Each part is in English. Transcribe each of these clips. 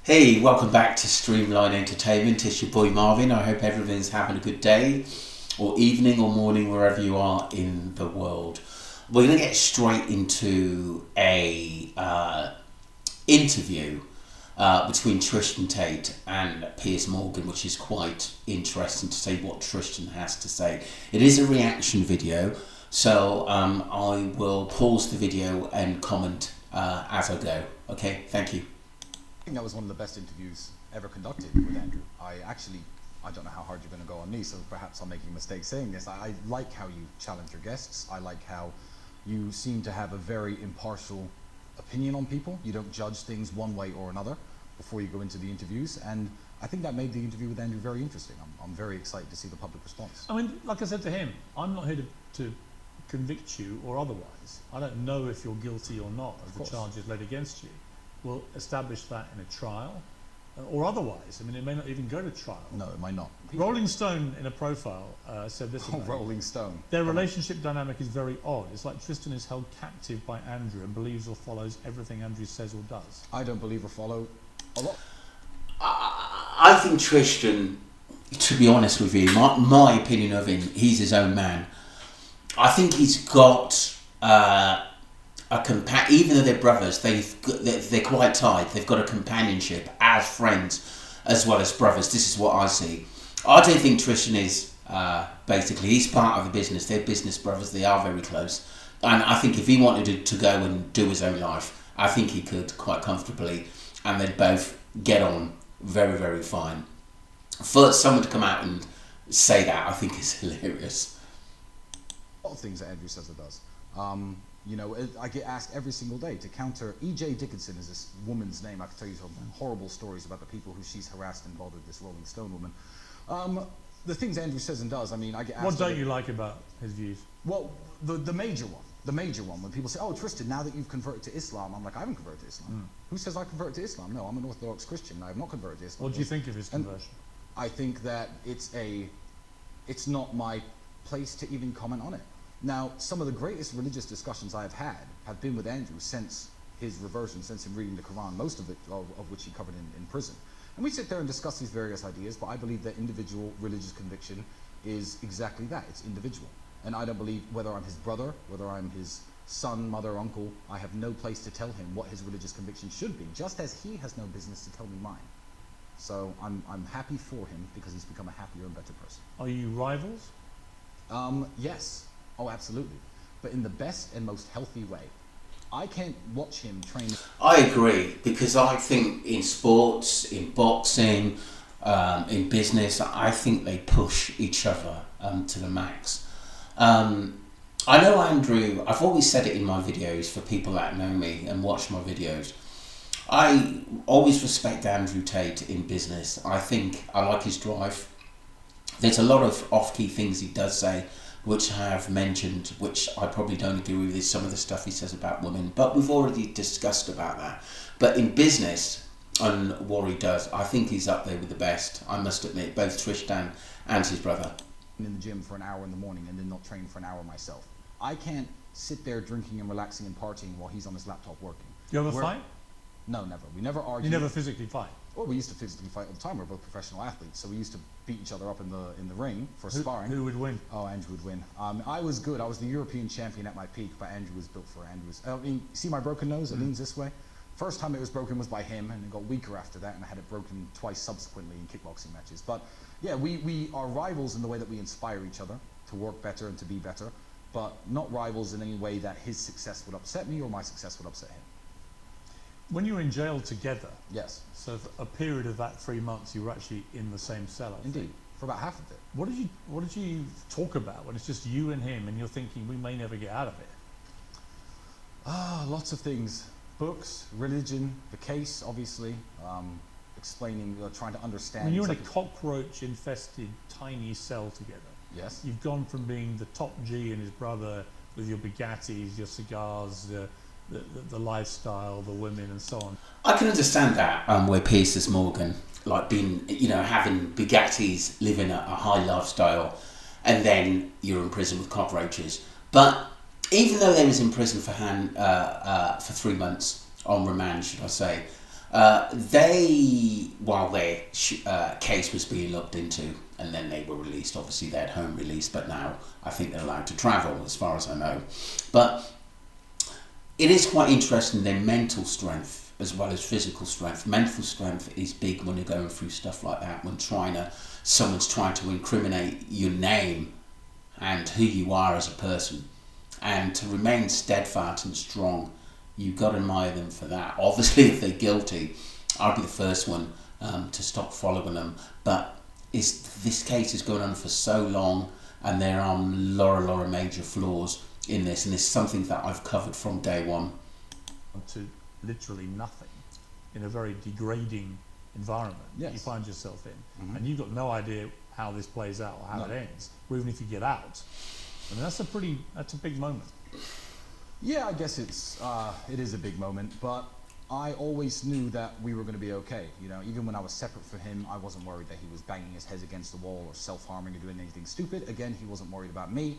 Hey, welcome back to Streamline Entertainment. It's your boy Marvin. I hope everyone's having a good day or evening or morning wherever you are in the world. We're going to get straight into a interview between Tristan Tate and Piers Morgan, which is quite interesting to see what Tristan has to say. It is a reaction video, so I will pause the video and comment as I go. Okay, thank you. I think that was one of the best interviews ever conducted with Andrew. I don't know how hard you're going to go on me, so perhaps I'm making a mistake saying this. I like how you challenge your guests. I like how you seem to have a very impartial opinion on people. You don't judge things one way or another before you go into the interviews, and I think that made the interview with Andrew very interesting. I'm very excited to see the public response. I mean, like I said to him, I'm not here to convict you or otherwise. I don't know if you're guilty or not of the charges laid against you. We'll establish that in a trial or otherwise. I mean, it may not even go to trial. No, it might not. Rolling Stone, in a profile, said this about Rolling Stone. Their relationship dynamic is very odd. It's like Tristan is held captive by Andrew and believes or follows everything Andrew says or does. I don't believe or follow a lot. I think Tristan, to be honest with you, my opinion of him, he's his own man. I think he's got even though they're brothers, they're quite tight. They've got a companionship as friends as well as brothers. This is what I see. I don't think Tristan is basically, he's part of the business. They're business brothers. They are very close. And I think if he wanted to go and do his own life, I think he could quite comfortably, and they'd both get on very, very fine. For someone to come out and say that, I think is hilarious. A lot of things that Andrew says or does. You know, I get asked every single day to counter. E.J. Dickinson is this woman's name. I can tell you some horrible stories about the people who she's harassed involved with this Rolling Stone woman. The things Andrew says and does, I mean, I get asked... What don't you like about his views? Well, the major one, when people say, oh, Tristan, now that you've converted to Islam, I'm like, I haven't converted to Islam. Who says I converted to Islam? No, I'm an Orthodox Christian, and I have not converted to Islam. What do you think of his conversion? I think that it's not my place to even comment on it. Now, some of the greatest religious discussions I have had have been with Andrew since his reversion, since him reading the Quran, most of it of which he covered in prison. And we sit there and discuss these various ideas, but I believe that individual religious conviction is exactly that. It's individual. And I don't believe whether I'm his brother, whether I'm his son, mother, uncle, I have no place to tell him what his religious conviction should be, just as he has no business to tell me mine. So I'm happy for him because he's become a happier and better person. Are you rivals? Yes. Oh, absolutely. But in the best and most healthy way. I can't watch him train... I agree, because I think in sports, in boxing, in business, I think they push each other to the max. I know Andrew, I've always said it in my videos for people that know me and watch my videos. I always respect Andrew Tate in business. I think I like his drive. There's a lot of off-key things he does say, which I have mentioned, which I probably don't agree with, is some of the stuff he says about women, but we've already discussed about that. But in business, and what he does, I think he's up there with the best, I must admit, both Tristan and his brother. In the gym for an hour in the morning and then not train for an hour myself. I can't sit there drinking and relaxing and partying while he's on his laptop working. You ever fight? No, never. We never argue. You never physically fight? Well, we used to physically fight all the time. We're both professional athletes, so we used to beat each other up in the ring for sparring. Who would win? Oh, Andrew would win. I was good. I was the European champion at my peak, but Andrew was built for Andrew's. I mean, see my broken nose? It leans this way. First time it was broken was by him, and it got weaker after that, and I had it broken twice subsequently in kickboxing matches. But yeah, we are rivals in the way that we inspire each other to work better and to be better, but not rivals in any way that his success would upset me or my success would upset him. When you were in jail together, yes. So for a period of that 3 months, you were actually in the same cell. Indeed, for about half of it. What did you talk about when it's just you and him, and you're thinking we may never get out of it? Lots of things. Books, religion, the case, obviously. Explaining, trying to understand. When you're in a cockroach-infested tiny cell together. Yes. You've gone from being the top G and his brother with your Bugattis, your cigars, the lifestyle, the women, and so on. I can understand that where Piers Morgan, like being, having Bugattis, living a high lifestyle, and then you're in prison with cockroaches. But even though they was in prison for 3 months on remand, should I say, While their case was being looked into, and then they were released. Obviously, they had home release, but now I think they're allowed to travel, as far as I know. But it is quite interesting, their mental strength as well as physical strength. Mental strength is big when you're going through stuff like that, when someone's trying to incriminate your name and who you are as a person. And to remain steadfast and strong, you've got to admire them for that. Obviously, if they're guilty, I'll be the first one to stop following them. But this case is going on for so long, and there are a lot of major flaws in this, and it's something that I've covered from day one. To literally nothing in a very degrading environment that you find yourself in, and you've got no idea how this plays out or how it ends, or even if you get out. I mean, that's a big moment. Yeah, I guess it is a big moment, but I always knew that we were going to be okay. You know, even when I was separate from him, I wasn't worried that he was banging his head against the wall or self-harming or doing anything stupid. Again, he wasn't worried about me.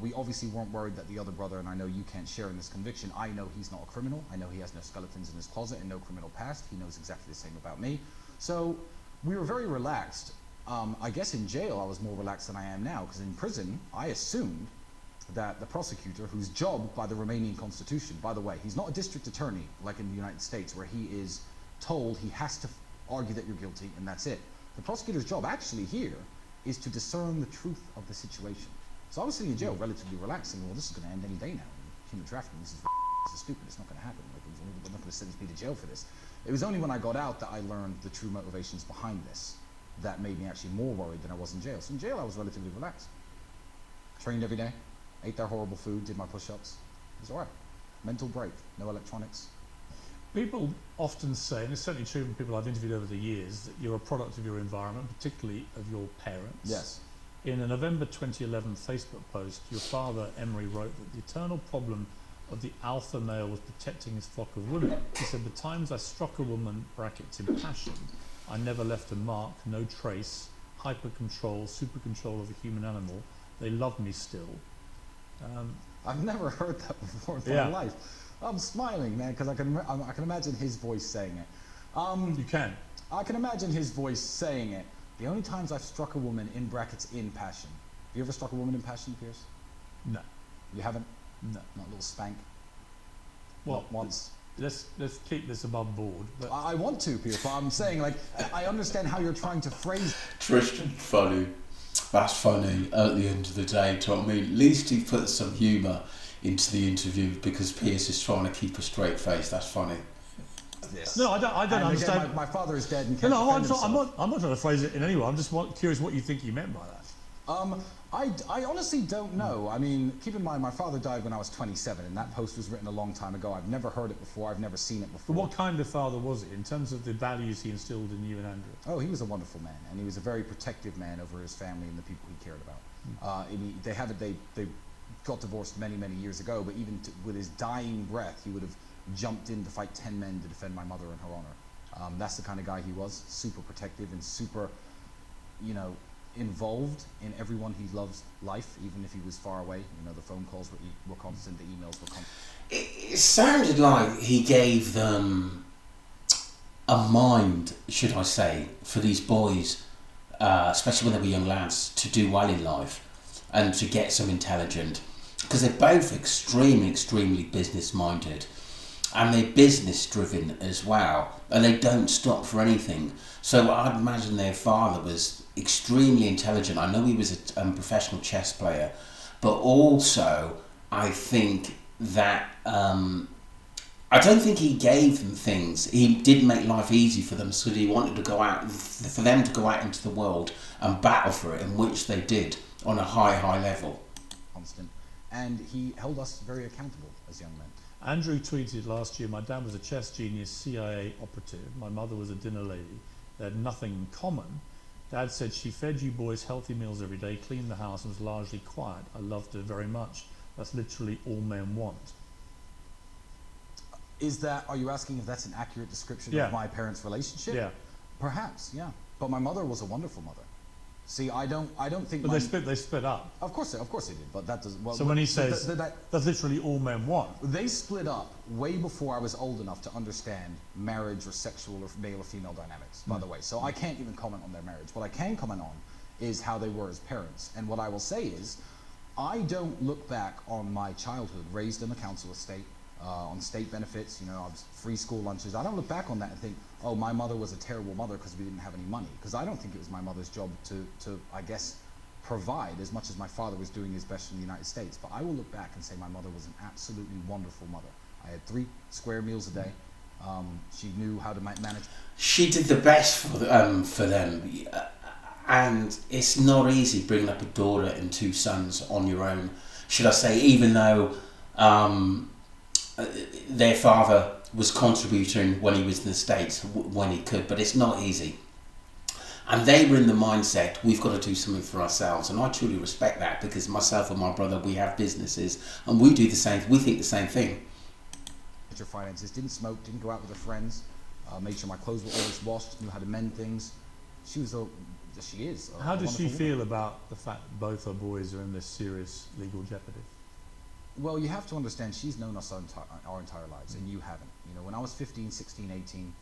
We obviously weren't worried that the other brother, and I know you can't share in this conviction, I know he's not a criminal. I know he has no skeletons in his closet and no criminal past. He knows exactly the same about me. So we were very relaxed. I guess in jail I was more relaxed than I am now, because in prison I assumed that the prosecutor, whose job by the Romanian constitution, by the way, he's not a district attorney like in the United States where he is told he has to argue that you're guilty and that's it. The prosecutor's job actually here is to discern the truth of the situation. So I was sitting in jail relatively relaxed, saying, well, this is going to end any day now. Human trafficking, this is stupid, it's not going to happen. Like, we're not going to sentence me to jail for this. It was only when I got out that I learned the true motivations behind this that made me actually more worried than I was in jail. So in jail I was relatively relaxed. Trained every day, ate that horrible food, did my push-ups. It was all right. Mental break, no electronics. People often say, and it's certainly true from people I've interviewed over the years, that you're a product of your environment, particularly of your parents. Yes. In a November 2011 Facebook post, your father, Emery, wrote that the eternal problem of the alpha male was protecting his flock of women. He said, the times I struck a woman, brackets, in passion, I never left a mark, no trace, hyper control, super control of a human animal. They love me still. I've never heard that before in my life. I'm smiling, man, because I can imagine his voice saying it. You can. I can imagine his voice saying it. The only times I've struck a woman, in brackets, in passion. Have you ever struck a woman in passion, Piers? No. You haven't? No. Not a little spank? Well, not once? Let's keep this above board. But I want to, Piers, but I'm saying, like, I understand how you're trying to phrase. Tristan, funny. That's funny at the end of the day, Tom. I mean, at least he put some humour into the interview, because Piers is trying to keep a straight face. That's funny. This. No, I don't understand. Again, my father is dead and can't No, defend himself. I'm not trying to phrase it in any way. I'm just curious what you think he meant by that. I honestly don't know. I mean, keep in mind, my father died when I was 27, and that post was written a long time ago. I've never heard it before. I've never seen it before. But what kind of father was it, in terms of the values he instilled in you and Andrew? Oh, he was a wonderful man, and he was a very protective man over his family and the people he cared about. They got divorced many, many years ago, but even with his dying breath, he would have jumped in to fight 10 men to defend my mother and her honor. That's the kind of guy he was, super protective and super, involved in everyone he loves life, even if he was far away. The phone calls were constant, the emails were constant. It sounded like he gave them a mind, should I say, for these boys, especially when they were young lads, to do well in life and to get some intelligent, because they're both extremely business-minded. And they're business driven as well, and they don't stop for anything. So I'd imagine their father was extremely intelligent. I know he was a professional chess player, but also I think that I don't think he gave them things. He did make life easy for them, so he wanted to go out, for them to go out into the world and battle for it, in which they did on a high level. Constant, and he held us very accountable as young men. Andrew tweeted last year, my dad was a chess genius, CIA operative. My mother was a dinner lady. They had nothing in common. Dad said she fed you boys healthy meals every day, cleaned the house, and was largely quiet. I loved her very much. That's literally all men want. Are you asking if that's an accurate description of my parents' relationship? Yeah. Perhaps, yeah. But my mother was a wonderful mother. See, I don't think. But they split up. Of course they did, but that doesn't. Well, So when he says that's literally all men want. They split up way before I was old enough to understand marriage or sexual or male or female dynamics, by the way. So I can't even comment on their marriage. What I can comment on is how they were as parents. And what I will say is, I don't look back on my childhood raised in a council estate, on state benefits, I was free school lunches. I don't look back on that and think, oh, my mother was a terrible mother because we didn't have any money. Because I don't think it was my mother's job to, I guess, provide as much as my father was doing his best in the United States. But I will look back and say my mother was an absolutely wonderful mother. I had 3 square meals a day. She knew how to manage. She did the best for them. And it's not easy bringing up a daughter and 2 sons on your own, should I say, even though their father was contributing when he was in the States, when he could, but it's not easy. And they were in the mindset, we've got to do something for ourselves. And I truly respect that, because myself and my brother, we have businesses and we do the same, we think the same thing. Your finances, didn't smoke, didn't go out with her friends, made sure my clothes were always washed, knew how to mend things. She is. How does she feel about the fact that both her boys are in this serious legal jeopardy? Well, you have to understand, she's known us our entire lives, and you haven't. When I was 15, 16, 18,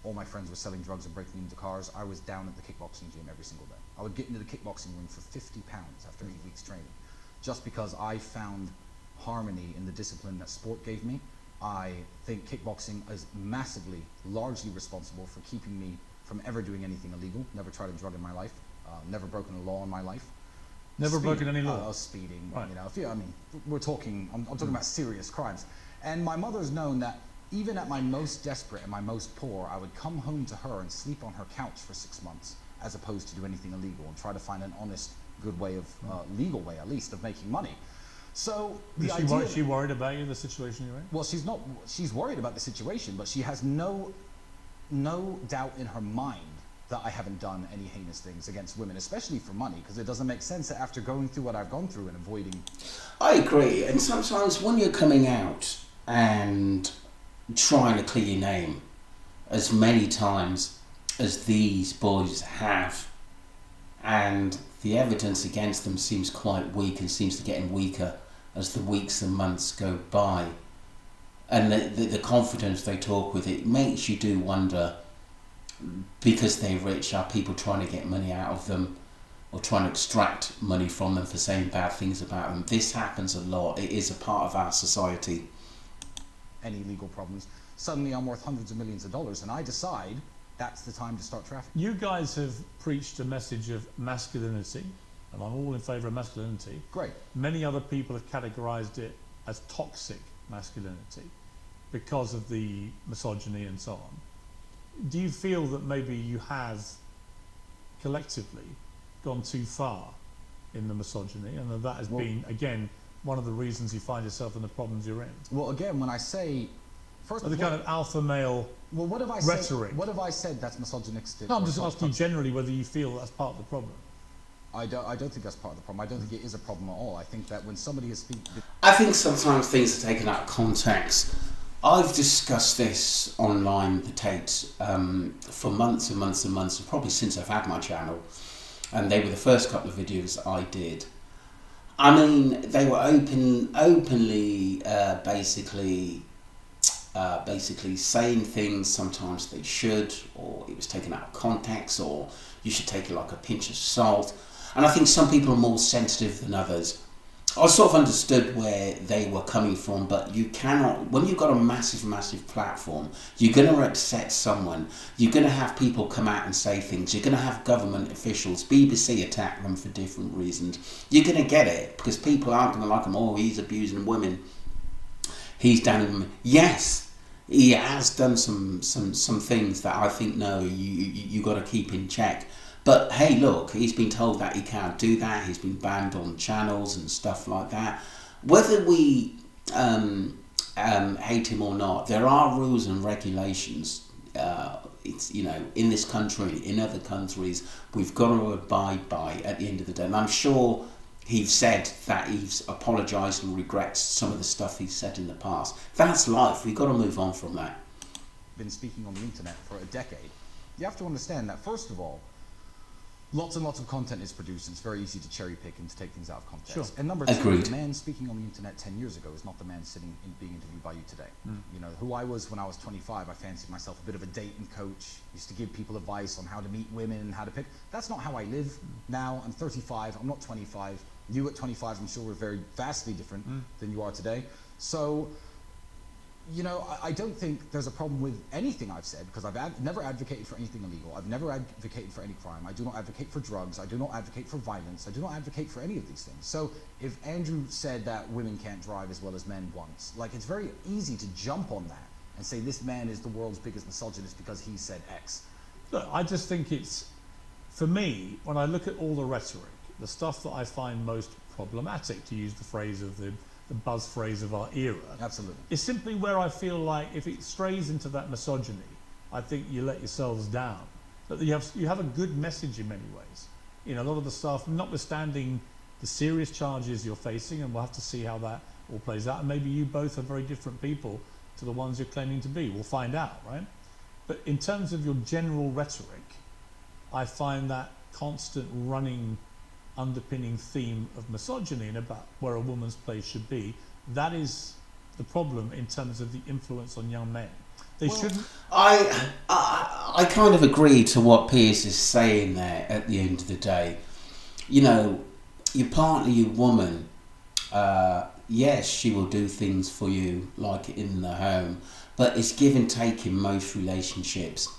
all my friends were selling drugs and breaking into cars. I was down at the kickboxing gym every single day. I would get into the kickboxing ring for 50 pounds after 8 weeks training, just because I found harmony in the discipline that sport gave me. I think kickboxing is massively, largely responsible for keeping me from ever doing anything illegal. Never tried a drug in my life. Never broken a law in my life. Never broken any law? Speeding, right. We're talking, I'm talking about serious crimes. And my mother's known that even at my most desperate and my most poor, I would come home to her and sleep on her couch for 6 months, as opposed to do anything illegal, and try to find an honest, good way of, legal way at least, of making money. So is she worried about you, the situation you're in? Well, she's worried about the situation, but she has no doubt in her mind that I haven't done any heinous things against women, especially for money, because it doesn't make sense that after going through what I've gone through and avoiding. I agree, and sometimes when you're coming out and trying to clear your name as many times as these boys have, and the evidence against them seems quite weak and seems to get weaker as the weeks and months go by, and the confidence they talk with, it makes you do wonder, because they're rich, are people trying to get money out of them or trying to extract money from them for saying bad things about them? This happens a lot. It is a part of our society. Any legal problems, suddenly I'm worth hundreds of millions of dollars, and I decide that's the time to start trafficking. You guys have preached a message of masculinity, and I'm all in favour of masculinity. Great. Many other people have categorised it as toxic masculinity because of the misogyny and so on. Do you feel that maybe you have collectively gone too far in the misogyny, and that has been, again, one of the reasons you find yourself in the problems you're in? Well, again, when I say... First, the kind of alpha male what have I rhetoric. Said, what have I said that's misogynistic? No, I'm just asking you generally whether you feel that's part of the problem. I don't think that's part of the problem. I don't think it is a problem at all. I think that when somebody is speaking... I think sometimes things are taken out of context. I've discussed this online, the Tate, for months and months and months, probably since I've had my channel, and they were the first couple of videos I did. I mean, they were openly, basically saying things sometimes they should, or it was taken out of context, or you should take it like a pinch of salt. And I think some people are more sensitive than others. I sort of understood where they were coming from, but you cannot, when you've got a massive platform, you're going to upset someone. You're going to have people come out and say things. You're going to have government officials, BBC attack them for different reasons. You're going to get it, because people aren't going to like him. Oh, he's abusing women. He's down in them. Yes, he has done some things that I think, no, you got to keep in check. But hey, look, he's been told that he can't do that. He's been banned on channels and stuff like that. Whether we hate him or not, there are rules and regulations. It's, in this country, in other countries, we've got to abide by at the end of the day. And I'm sure he's said that he's apologised and regrets some of the stuff he's said in the past. That's life. We've got to move on from that. Been speaking on the internet for a decade. You have to understand that, first of all, lots and lots of content is produced, and it's very easy to cherry pick and to take things out of context. Sure. And number two, Agreed. the man speaking on the internet 10 years ago is not the man being interviewed by you today. You know, who I was when I was 25, I fancied myself a bit of a dating coach, used to give people advice on how to meet women and how to pick. That's not how I live now. I'm 35, I'm not 25. You at 25, I'm sure we're very vastly different than you are today. So, you know, I don't think there's a problem with anything I've said, because I've never advocated for anything illegal. I've never advocated for any crime. I do not advocate for drugs. I do not advocate for violence. I do not advocate for any of these things. So if Andrew said that women can't drive as well as men once, like, it's very easy to jump on that and say this man is the world's biggest misogynist because he said X. Look, I just think it's, for me, when I look at all the rhetoric, the stuff that I find most problematic, to use the phrase of the buzz phrase of our era, Absolutely. is simply where I feel like if it strays into that misogyny, I think you let yourselves down. That you have a good message in many ways. You know, a lot of the stuff, notwithstanding the serious charges you're facing, and we'll have to see how that all plays out. And maybe you both are very different people to the ones you're claiming to be. We'll find out, right? But in terms of your general rhetoric, I find that constant running underpinning theme of misogyny and about where a woman's place should be, that is the problem in terms of the influence on young men. They shouldn't. I kind of agree to what Piers is saying there at the end of the day. You know, you're partly a woman. Yes, she will do things for you like in the home, but it's give and take in most relationships.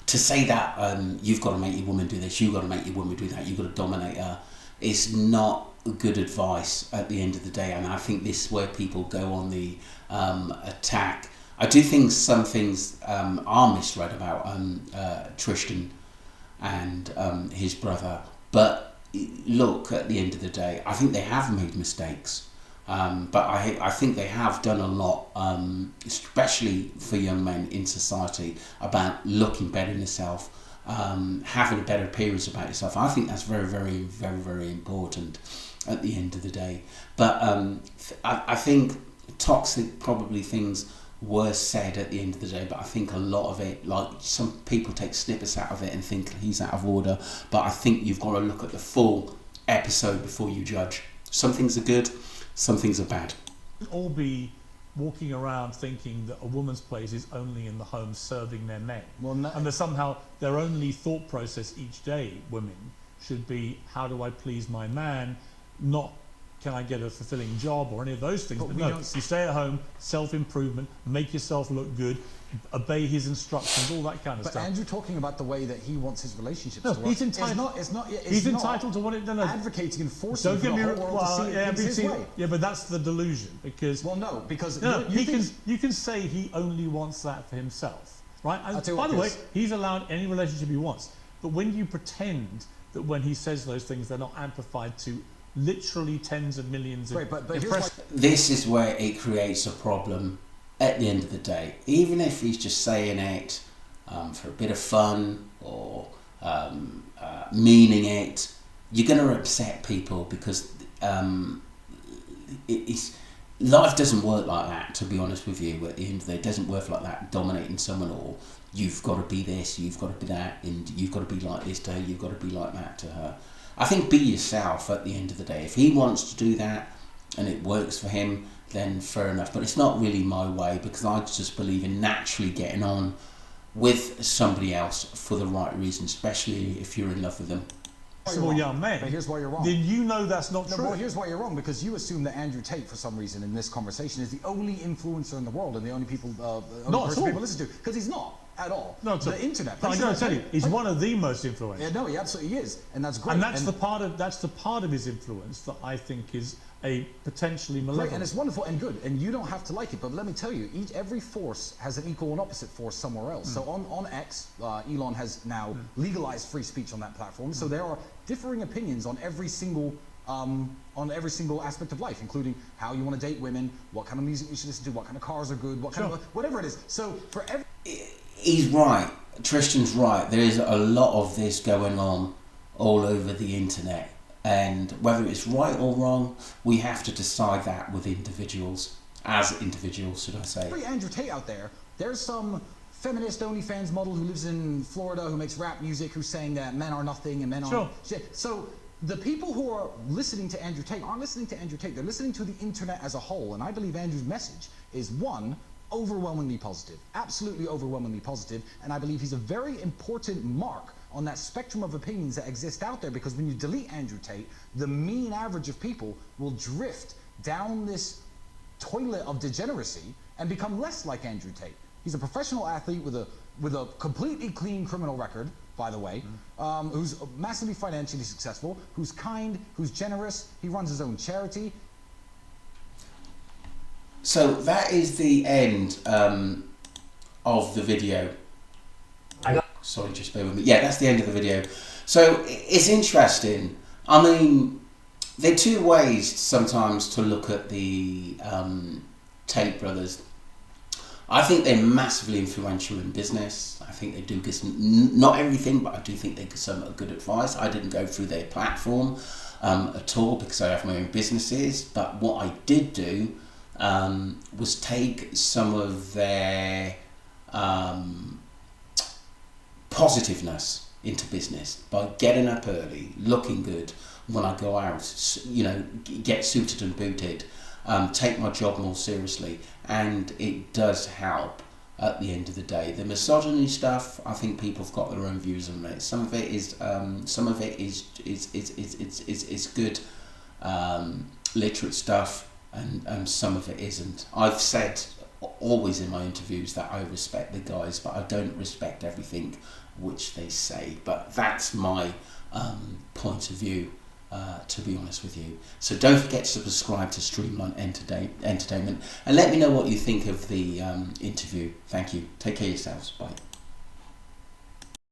To say that you've got to make your woman do this, you've got to make your woman do that, you've got to dominate her, is not good advice at the end of the day. And I think this is where people go on the attack. I do think some things are misread about Tristan and his brother. But look, at the end of the day, I think they have made mistakes. But I think they have done a lot, especially for young men in society, about looking better in yourself, having a better appearance about yourself. I think that's very, very, very, very important at the end of the day. But I think toxic probably things were said at the end of the day, but I think a lot of it, like some people take snippets out of it and think he's out of order, but I think you've got to look at the full episode before you judge. Some things are good, some things are bad. All be walking around thinking that a woman's place is only in the home serving their men. Well, no. And that somehow their only thought process each day, women, should be, how do I please my man, not can I get a fulfilling job or any of those things. But no, you stay at home, self-improvement, make yourself look good, obey his instructions, all that kind of stuff. But Andrew talking about the way that he wants his relationships to work, he's entitled. He's entitled to what it. No, advocating and forcing don't for get the me whole world to see it his way. Yeah, but that's the delusion, because you can say he only wants that for himself, right? And by the way, he's allowed any relationship he wants. But when you pretend that when he says those things, they're not amplified to literally tens of millions of this is where it creates a problem at the end of the day. Even if he's just saying it for a bit of fun or meaning it, you're going to upset people, because life doesn't work like that, to be honest with you. At the end of the day, it doesn't work like that, dominating someone, or you've got to be this, you've got to be that, and you've got to be like this to her, you've got to be like that to her. I think be yourself at the end of the day. If he wants to do that and it works for him, then fair enough. But it's not really my way, because I just believe in naturally getting on with somebody else for the right reason, especially if you're in love with them. Small young men. But here's why you're wrong. Then you know that's not true. Well, here's why you're wrong, because you assume that Andrew Tate, for some reason, in this conversation, is the only influencer in the world and the only people, person people listen to. Because he's not at all. No, the internet. I'm going to tell you, he's one of the most influential. Yeah, no, he absolutely is, and that's great. And that's the part of his influence that I think is a potentially malevolent. Great, and it's wonderful and good, and you don't have to like it. But let me tell you, every force has an equal and opposite force somewhere else. So on X, Elon has now legalized free speech on that platform. So there are differing opinions on every single aspect of life, including how you want to date women, what kind of music you should listen to, what kind of cars are good, what kind of whatever it is. So for every he's right. Tristan's right. There is a lot of this going on all over the internet. And whether it's right or wrong, we have to decide that with individuals, as individuals, should I say. Every Andrew Tate out there, there's some feminist OnlyFans model who lives in Florida who makes rap music who's saying that men are nothing and men are shit. So the people who are listening to Andrew Tate aren't listening to Andrew Tate. They're listening to the internet as a whole. And I believe Andrew's message is, one, overwhelmingly positive, absolutely overwhelmingly positive. And I believe he's a very important mark on that spectrum of opinions that exist out there, because when you delete Andrew Tate, the mean average of people will drift down this toilet of degeneracy and become less like Andrew Tate. He's a professional athlete with a completely clean criminal record, by the way, who's massively financially successful, who's kind, who's generous. He runs his own charity. So that is the end of the video. Sorry, just bear with me. Yeah, that's the end of the video. So it's interesting. I mean, there are two ways sometimes to look at the Tate brothers. I think they're massively influential in business. I think they do give some, not everything, but I do think they give some good advice. I didn't go through their platform at all because I have my own businesses. But what I did do was take some of their positiveness into business by getting up early, looking good when I go out, you know, get suited and booted, take my job more seriously, and it does help at the end of the day. The misogyny stuff, I think people have got their own views on it. Some of it is good literate stuff, and some of it isn't. I've said always in my interviews that I respect the guys, but I don't respect everything which they say. But that's my point of view, to be honest with you. So don't forget to subscribe to Streamline Entertainment, and let me know what you think of the interview. Thank you. Take care of yourselves. Bye.